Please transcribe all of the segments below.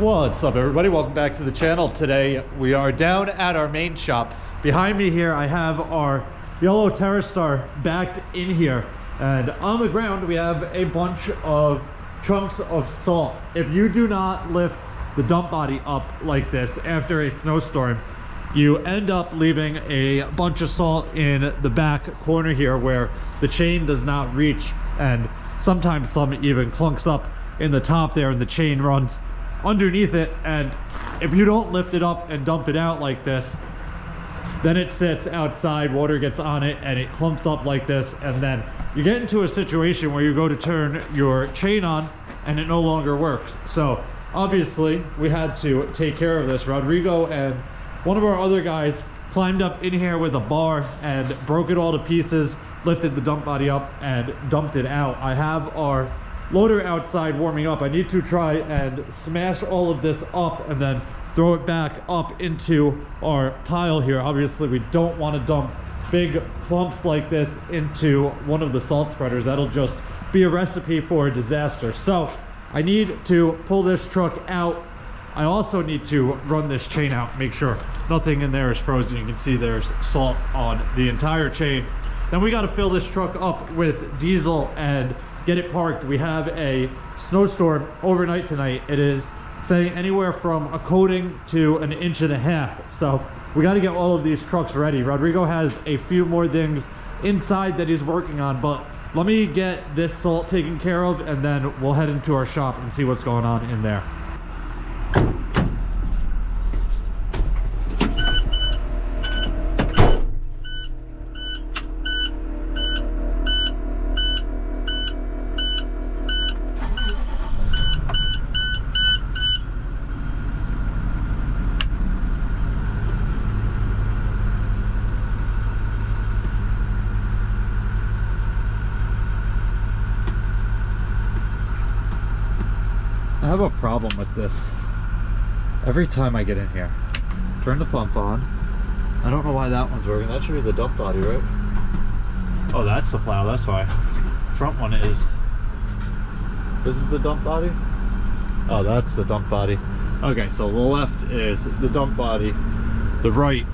What's up, everybody? Welcome back to the channel. Today we are down at our main shop. Behind me here I have our yellow TerraStar backed in here, and on the ground we have a bunch of chunks of salt. If you do not lift the dump body up like this after a snowstorm, you end up leaving a bunch of salt in the back corner here where the chain does not reach, and sometimes some even clunks up in the top there and the chain runs underneath it. And if you don't lift it up and dump it out like this, then it sits outside, water gets on it, and it clumps up like this, and then you get into a situation where you go to turn your chain on and it no longer works. So obviously we had to take care of this. Rodrigo and one of our other guys climbed up in here with a bar and broke it all to pieces, lifted the dump body up and dumped it out. I have our loader outside warming up. I need to try and smash all of this up and then throw it back up into our pile here. Obviously we don't want to dump big clumps like this into one of the salt spreaders. That'll just be a recipe for a disaster. So I need to pull this truck out. I also need to run this chain out, make sure nothing in there is frozen. You can see there's salt on the entire chain. Then we got to fill this truck up with diesel and get it parked. We have a snowstorm overnight tonight. It is saying anywhere from a coating to 1.5 inches. So we got to get all of these trucks ready. Rodrigo has a few more things inside that he's working on, but let me get this salt taken care of and then we'll head into our shop and see what's going on in there. I have a problem with this. Every time I get in here, turn the pump on. I don't know why that one's working. That should be the dump body, right? Oh, that's the plow, that's why. Front one is... This is the dump body? Oh, that's the dump body. Okay, so the left is the dump body. The right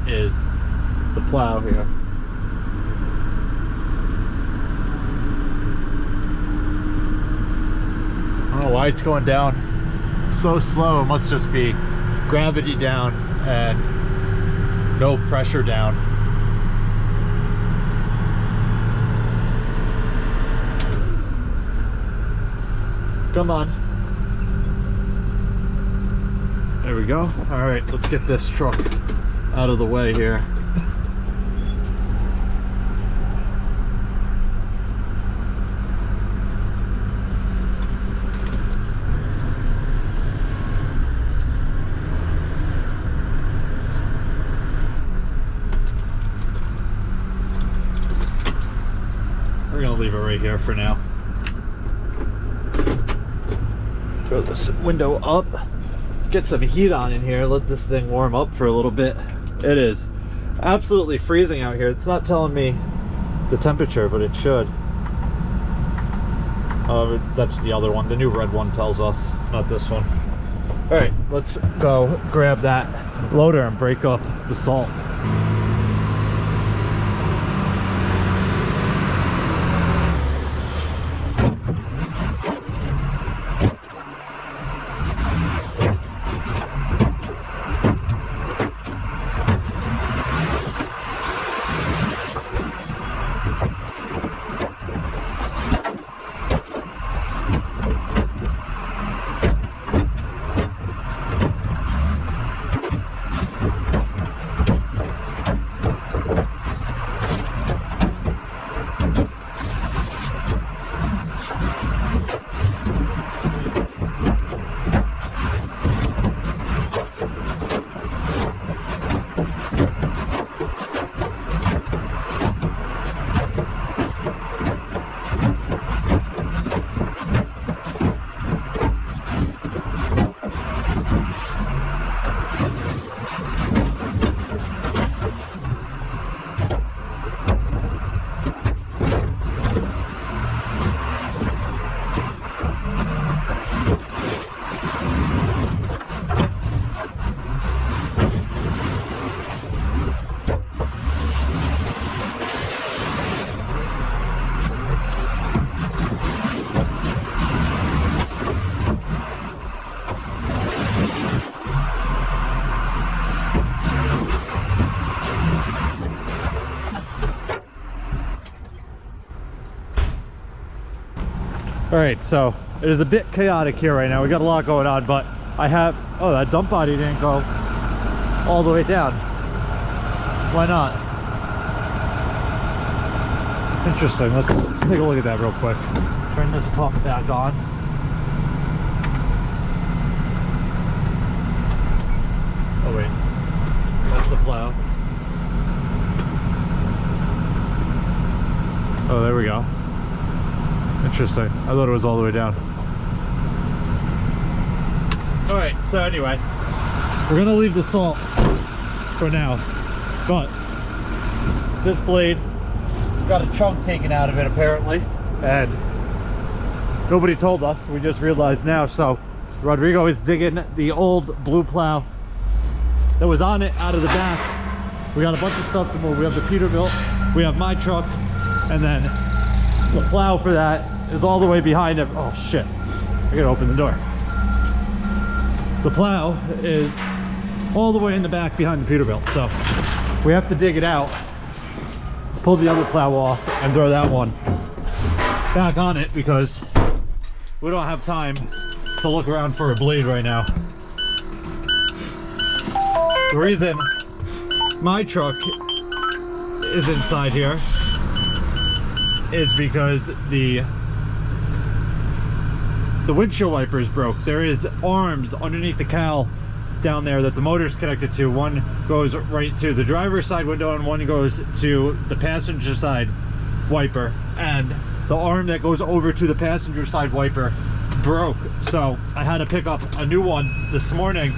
is the plow here. I don't know why it's going down so slow. It must just be gravity down and no pressure down. Come on. There we go. All right, let's get this truck out of the way here. We're gonna leave it right here for now. Throw this window up, get some heat on in here, let this thing warm up for a little bit. It is absolutely freezing out here. It's not telling me the temperature, but it should. That's the other one. The new red one tells us, not this one. All right, let's go grab that loader and break up the salt. All right, so it is a bit chaotic here right now. We got a lot going on, but I have, oh, that dump body didn't go all the way down. Why not? Interesting. Let's take a look at that real quick. Turn this pump back on. Oh wait, that's the plow. Oh, there we go. Interesting. I thought it was all the way down. All right, so anyway, we're gonna leave the salt for now, but this blade got a chunk taken out of it apparently, and nobody told us. We just realized now. So Rodrigo is digging the old blue plow that was on it out of the back. We got a bunch of stuff to move. We have the Peterbilt, we have my truck, and then the plow for that is all the way behind it. Oh shit, I gotta open the door. The plow is all the way in the back behind the Peterbilt, so we have to dig it out, pull the other plow off, and throw that one back on it because we don't have time to look around for a blade right now. The reason my truck is inside here is because the windshield wipers broke. There is arms underneath the cowl down there that the motor's connected to. One goes right to the driver's side window and one goes to the passenger side wiper, and the arm that goes over to the passenger side wiper broke, so I had to pick up a new one this morning.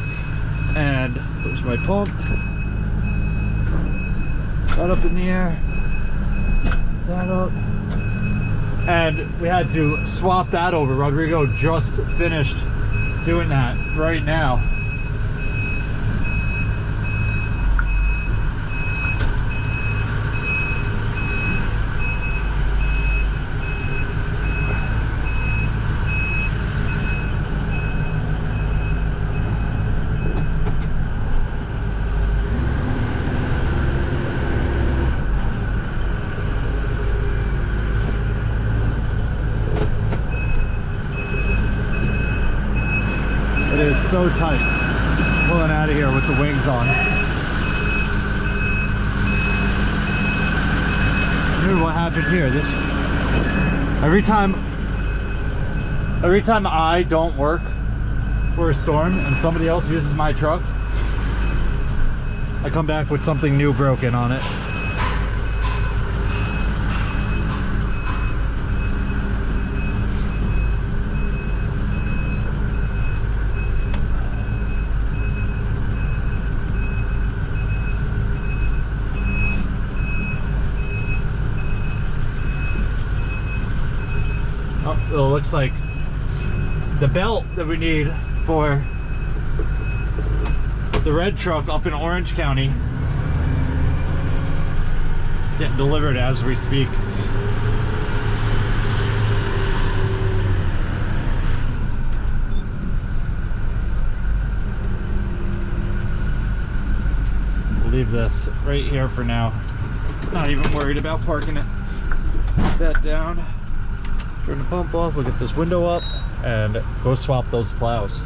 And there's my pump, that up in the air, that up, and we had to swap that over. Rodrigo just finished doing that right now. It is so tight pulling out of here with the wings on. Dude, what happened here? This every time I don't work for a storm and somebody else uses my truck, I come back with something new broken on it. Oh, it looks like the belt that we need for the red truck up in Orange County is getting delivered as we speak. We'll leave this right here for now. Not even worried about parking it. Put that down. Turn the pump off, we'll get this window up, and go swap those plows.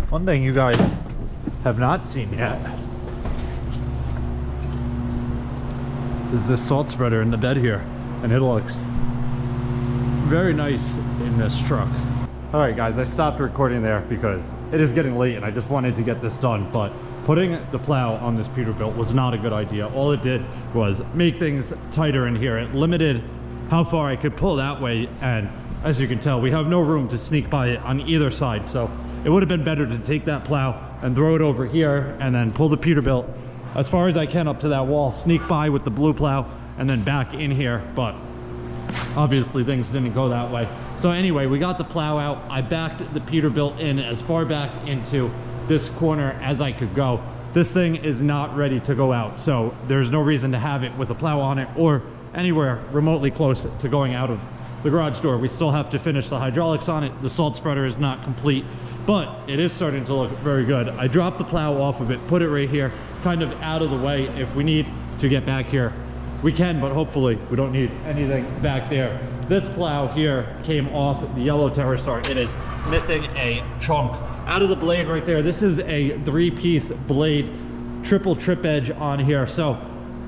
One thing you guys have not seen yet is this salt spreader in the bed here, and it looks very nice in this truck. All right, guys, I stopped recording there because it is getting late and I just wanted to get this done, but putting the plow on this Peterbilt was not a good idea. All it did was make things tighter in here. It limited how far I could pull that way, and as you can tell, we have no room to sneak by it on either side, so it would have been better to take that plow and throw it over here and then pull the Peterbilt as far as I can up to that wall, sneak by with the blue plow, and then back in here, but obviously things didn't go that way. So anyway, we got the plow out. I backed the Peterbilt in as far back into this corner as I could go. This thing is not ready to go out, so there's no reason to have it with a plow on it or anywhere remotely close to going out of the garage door. We still have to finish the hydraulics on it. The salt spreader is not complete, but it is starting to look very good. I dropped the plow off of it, put it right here, kind of out of the way. If we need to get back here, we can, but hopefully we don't need anything back there. This plow here came off the yellow TerraStar. It is missing a chunk out of the blade right there. This is a 3-piece blade, triple trip edge on here. So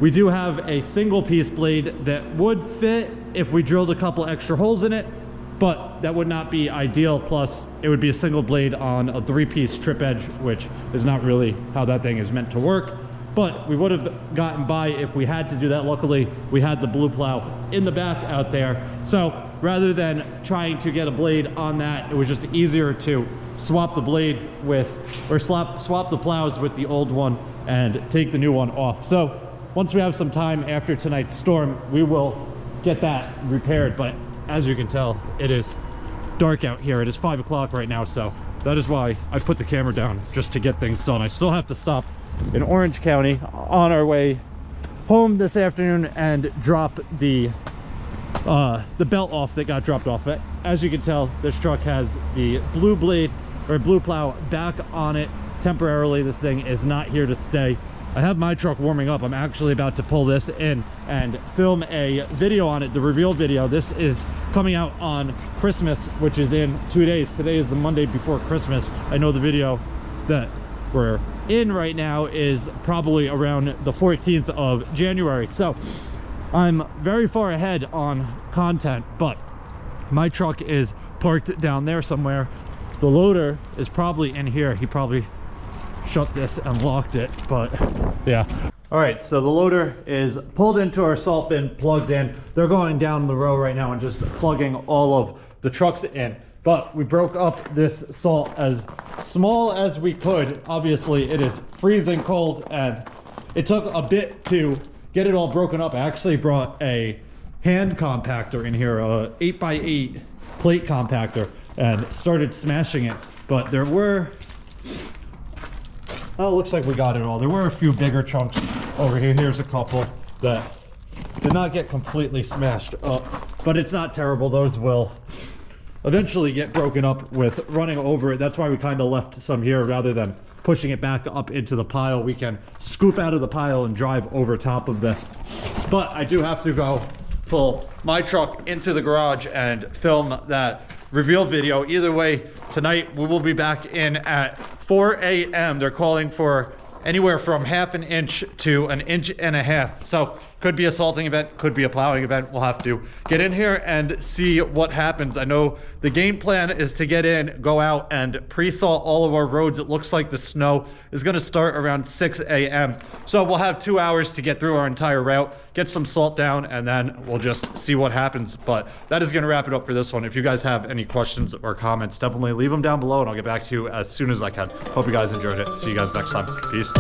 we do have a single piece blade that would fit if we drilled a couple extra holes in it, but that would not be ideal. Plus it would be a single blade on a 3-piece trip edge, which is not really how that thing is meant to work. But we would have gotten by if we had to do that. Luckily, we had the blue plow in the back out there. So rather than trying to get a blade on that, it was just easier to swap the blades with, or swap the plows with the old one and take the new one off. So once we have some time after tonight's storm, we will get that repaired. But as you can tell, it is dark out here. It is 5 o'clock right now, so that is why I put the camera down, just to get things done. I still have to stop in Orange County on our way home this afternoon and drop the belt off that got dropped off. But as you can tell, this truck has the blue blade or blue plow back on it temporarily. This thing is not here to stay. I have my truck warming up. I'm actually about to pull this in and film a video on it, the reveal video. This is coming out on Christmas, which is in 2 days. Today is the Monday before Christmas. I know the video that we're in right now is probably around the 14th of January. So I'm very far ahead on content, but my truck is parked down there somewhere. The loader is probably in here. He probably shut this and locked it, but yeah. All right, so the loader is pulled into our salt bin, plugged in. They're going down the row right now and just plugging all of the trucks in. But we broke up this salt as small as we could. Obviously, it is freezing cold, and it took a bit to get it all broken up. I actually brought a hand compactor in here, a 8x8 plate compactor, and started smashing it. But there were, oh, it looks like we got it all. There were a few bigger chunks over here. Here's a couple that did not get completely smashed up, but it's not terrible. Those will eventually get broken up with running over it. That's why we kind of left some here rather than pushing it back up into the pile. We can scoop out of the pile and drive over top of this. But I do have to go pull my truck into the garage and film that reveal video. Either way, tonight we will be back in at 4 a.m. They're calling for anywhere from 1/2 inch to 1.5 inches. So could be a salting event, could be a plowing event. We'll have to get in here and see what happens. I know the game plan is to get in, go out and pre-salt all of our roads. It looks like the snow is gonna start around 6 a.m. So we'll have 2 hours to get through our entire route, get some salt down, and then we'll just see what happens. But that is gonna wrap it up for this one. If you guys have any questions or comments, definitely leave them down below and I'll get back to you as soon as I can. Hope you guys enjoyed it. See you guys next time. Peace.